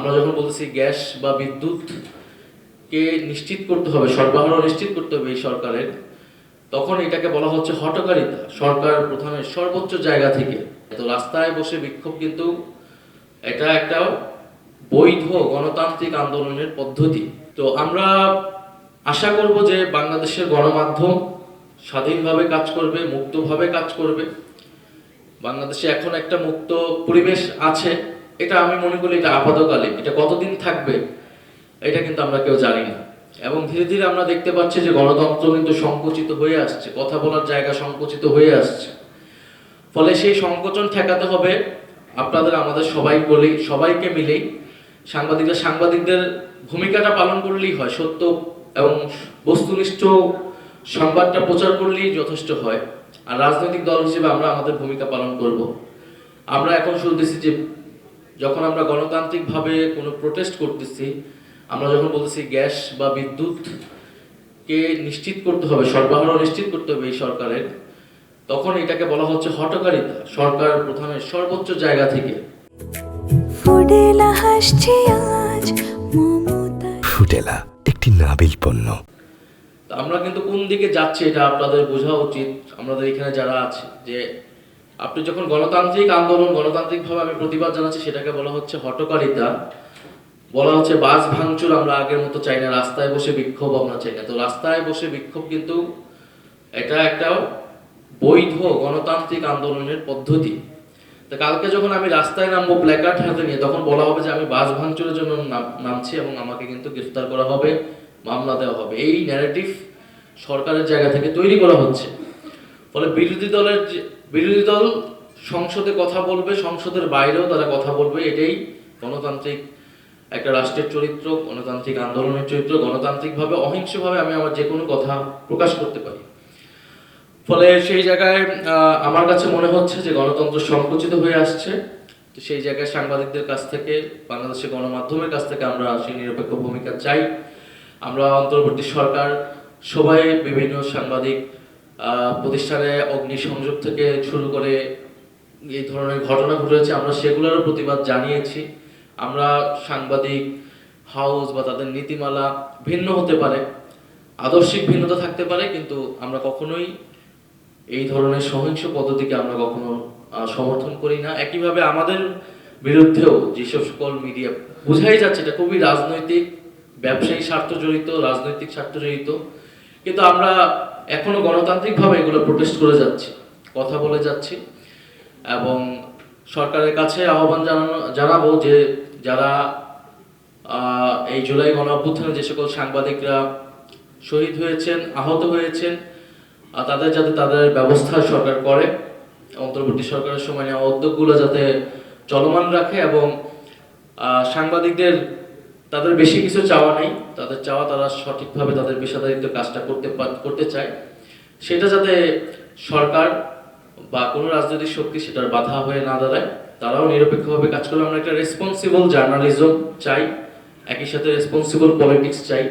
আমরা যখন বলতেছি গ্যাস বা বিদ্যুৎ কে নিশ্চিত করতে হবে, সরবরাহ নিশ্চিত করতে হবে এই সরকারের, তখন এটাকে বলা হচ্ছে হঠকারিতা সরকার প্রধানের সর্বোচ্চ জায়গা থেকে। তো রাস্তায় বসে বিক্ষোভ কিন্তু এটা একটা বৈধ গণতান্ত্রিক আন্দোলনের পদ্ধতি। তো আমরা আশা করব যে বাংলাদেশের গণমাধ্যম স্বাধীনভাবে কাজ করবে, মুক্তভাবে কাজ করবে। বাংলাদেশে এখন একটা মুক্ত পরিবেশ আছে, এটা আমি মনে করি এটা আপাতকালীন। এটা কতদিন থাকবে এটা কিন্তু আমরা কেউ জানি না। এবং ধীরে ধীরে আমরা দেখতে পাচ্ছি যে গণতন্ত্র কিন্তু সংকুচিত হয়ে আসছে, কথা বলার জায়গা সংকুচিত হয়ে আসছে। ফলে সেই সংকোচন ঠেকাতে হবে আপনাদের আমাদের সবাইকে মিলেই। সাংবাদিকদের ভূমিকাটা পালন করলেই হয়, সত্য এবং বস্তুনিষ্ঠ সংবাদটা প্রচার করলেই যথেষ্ট হয়। আর রাজনৈতিক দল হিসেবে আমরা আমাদের ভূমিকা পালন করব। আমরা এখন শুনতেছি যে যখন আমরা গণতান্ত্রিকভাবে কোনো প্রোটেস্ট করতেছি, আমরা যখন বলতেছি গ্যাস বা বিদ্যুৎ কে নিশ্চিত করতে হবে, সরবরাহ নিশ্চিত করতে হবে এই সরকারের, তখন এটাকে বলা হচ্ছে হঠকারিতা সরকার প্রধানের সর্বোচ্চ জায়গা থেকে। ফুটেলা একটি নাবিল পণ্য। আমরা কিন্তু কোন দিকে যাচ্ছি এটা আপনাদের বোঝা উচিত, আমাদের এখানে যারা আছে, যে আপনি যখন গণতান্ত্রিক আন্দোলন, গণতান্ত্রিকভাবে আমি প্রতিবাদ জানাচ্ছি, সেটাকে বলা হচ্ছে হঠকারিতা, বলা হচ্ছে বাস ভাঙচুর। আমরা আগের মতো চাই না, রাস্তায় বসে বিক্ষোভ আমরা চাই না। তো রাস্তায় বসে বিক্ষোভ কিন্তু এটা একটা বৈধ গণতান্ত্রিক আন্দোলনের পদ্ধতি। তো কালকে যখন আমি রাস্তায় নামবো প্ল্যাকার্ড হাতে নিয়ে, তখন বলা হবে যে আমি বাস ভাঙচুরের জন্য নামছি এবং আমাকে কিন্তু গ্রেফতার করা হবে, মামলা দেওয়া হবে। এই ন্যারেটিভ সরকারের জায়গা থেকে তৈরি করা হচ্ছে। ফলে বিরোধী দল সংসদে কথা বলবে, সংসদের বাইরেও তারা কথা বলবে। এটাই গণতান্ত্রিক একটা রাষ্ট্রের চরিত্র, গণতান্ত্রিক আন্দোলনের চরিত্র। গণতান্ত্রিকভাবে অহিংসভাবে আমি আমার যে কোনো কথা প্রকাশ করতে পারি। ফলে সেই জায়গায় আমার কাছে মনে হচ্ছে যে গণতন্ত্র সংকুচিত হয়ে আসছে। তো সেই জায়গায় সাংবাদিকদের কাছ থেকে, বাংলাদেশের গণমাধ্যমের কাছ থেকে আমরা সেই নিরপেক্ষ ভূমিকা চাই। আমরা অন্তর্বর্তী সরকার সবাই বিভিন্ন সাংবাদিক প্রতিষ্ঠানে অগ্নিসংযোগ থেকে শুরু করে এই ধরনের ঘটনা ঘটেছে, আমরা সেগুলোরও প্রতিবাদ জানিয়েছি। আমরা সাংবাদিক হাউস বা তাদের নীতিমালা ভিন্ন হতে পারে, আদর্শিক ভিন্নতা থাকতে পারে, কিন্তু আমরা কখনোই এই ধরনের সহিংস পদ্ধতিকে আমরা কখনো সমর্থন করি না। একইভাবে আমাদের বিরুদ্ধেও যেসব সকল মিডিয়া, বোঝাই যাচ্ছে এটা খুবই রাজনৈতিক, ব্যবসায়ী স্বার্থ জড়িত, রাজনৈতিক স্বার্থ জড়িত, কিন্তু আমরা এখনো গণতান্ত্রিকভাবে এগুলো প্রোটেস্ট করে যাচ্ছি, কথা বলে যাচ্ছি। এবং সরকারের কাছে আহ্বান জানাবো যে যারা এই জুলাই গণ অভ্যুত্থানে যে সকল সাংবাদিকরা শহীদ হয়েছেন, আহত হয়েছেন, তাদের যাতে তাদের ব্যবস্থা সরকার করে, অন্তর্বর্তী সরকারের সময় নেওয়া উদ্যোগগুলো যাতে চলমান রাখে। এবং সাংবাদিকদের তাদের বেশি কিছু চাওয়া নেই, তাদের চাওয়া তারা সঠিকভাবে তাদের পেশাদারিত্ব কাজটা করতে চায়, সেটা যাতে সরকার বা কোনো রাজনৈতিক শক্তি সেটার বাধা হয়ে না দাঁড়ায়, তারাও নিরপেক্ষভাবে কাজ করে। আমরা একটা রেসপন্সিবল জার্নালিজম চাই, একই সাথে রেসপন্সিবল পলিটিক্স চাই।